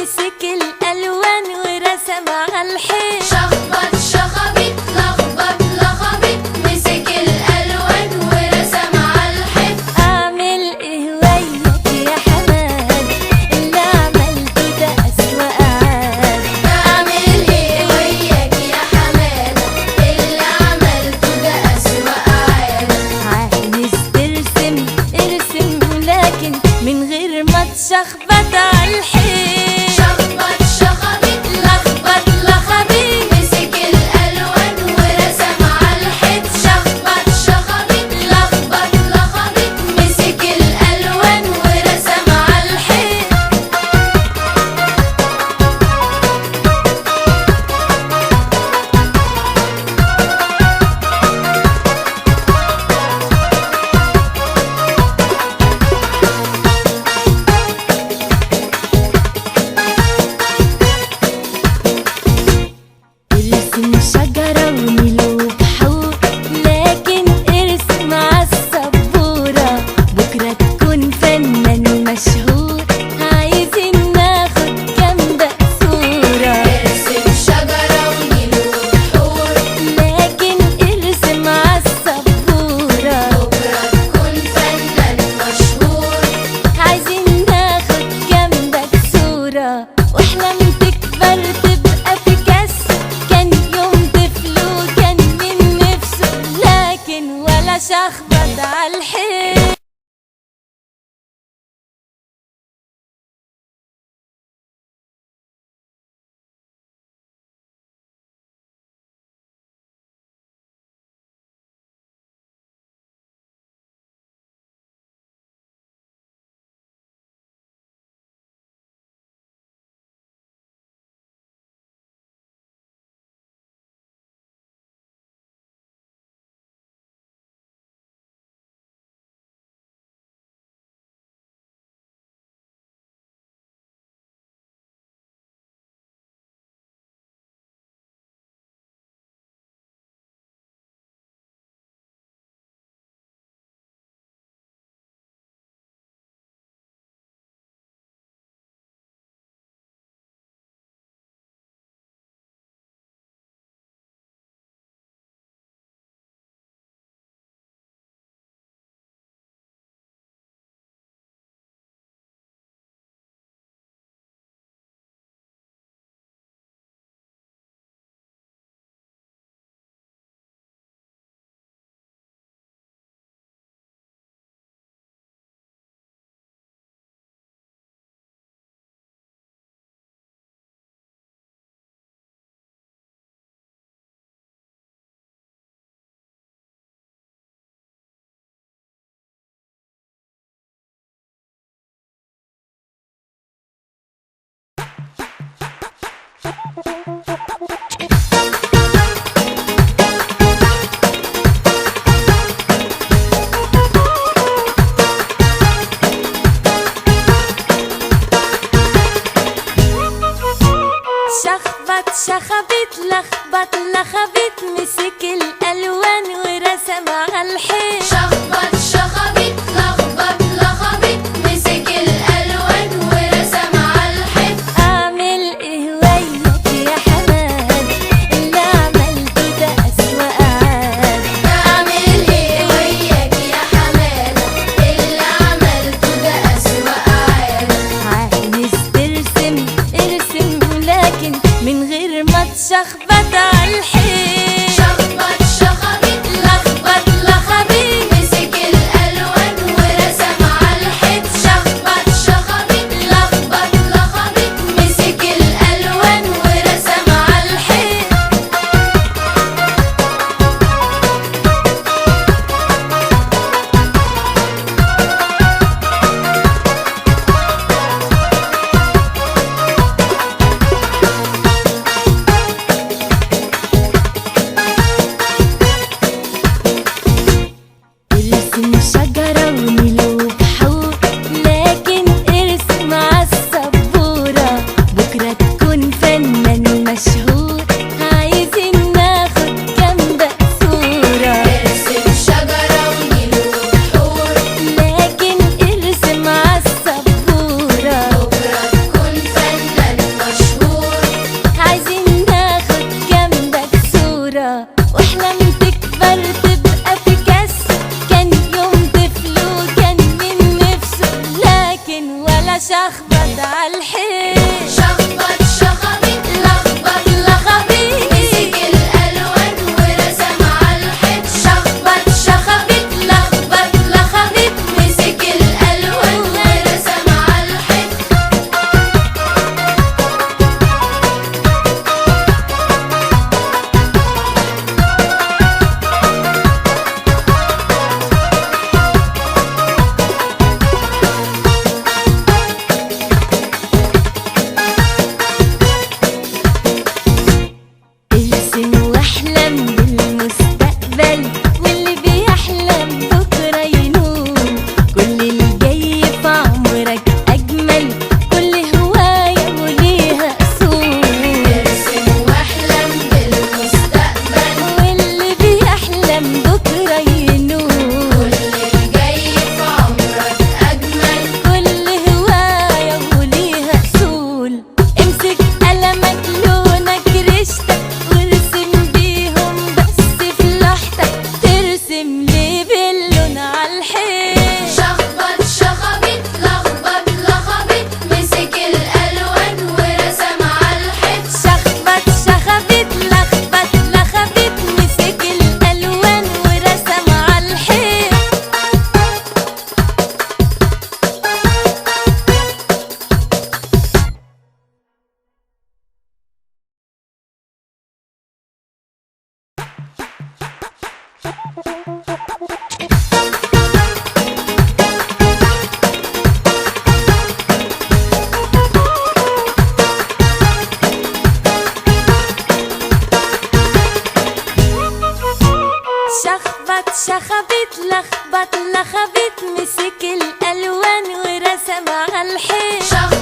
مسك الالوان ورسم على الحيط. شخبط شخبط لخبط لخبط مسك الالوان ورسم على الحيط. اعمل ايه وياك يا حماد اللي عملته ده اسوأ عاد. اعمل ايه وياك يا حماده اللي عملته ده اسوأ عاده. عايز ترسم ارسم لكن من غير ما تشخبط على الحيط. شخبط شخبط لخبط لخبط مسك الالوان ورسم على الحيط. شخبط شخبط لخبط لخبط مسك الالوان ورسم على الحيط. ارسم شجرة ونيل وبحور لكن ارسم عالسبورة بكرة تكون فنان مشهور. عايزين ناخد جنبك صورة. ارسم شجرة ونيل وبحور لكن ارسم عالسبورة بكرة تكون فنان مشهور. عايزين ناخد جنبك صورة. واحلم تكبر تبقى بيكاسو. كان يوم طفل وكان من نفسه لكن ولا شخبط على الحيط. شخبط شخبط لخبط لخبط مسك الالوان ورسم على الحيط. شخبط شخبط لخبط لخبط مسك الالوان ورسم على الحيط. اعمل ايه وياك يا حماد تكبر تبقى في كاس. كان يوم طفل وكان من نفسه، لكن ولا شخبط عالحيط. شخبط شخبط لخبط لخبط مسك الألوان ورسم عالحيط. شخبط شخبط لخبط لخبط مسك الألوان ورسم عالحيط. ارسم واحلم بالمستقبل، واللي بيحلم بكرة ينول. كل الجاي في عمرك أجمل، كل هواية وليها أصول. ارسم واحلم بالمستقبل، واللي بيحلم بكرة ينول. كل الجاي في عمرك أجمل. كل هواية وليها أصول. امسك قلمك لونك رشتك، وارسم بيهم بس في لوحتك. ترسم ليه باللون عالحيط. شخبط شخبط لخبط لخبط مسك الألوان ورسم عالحيط. شخبط شخبط لخبط لخبط مسك الألوان ورسم عالحيط. شخبط شخبط لخبط لخبط مسك الألوان ورسم عالحيط.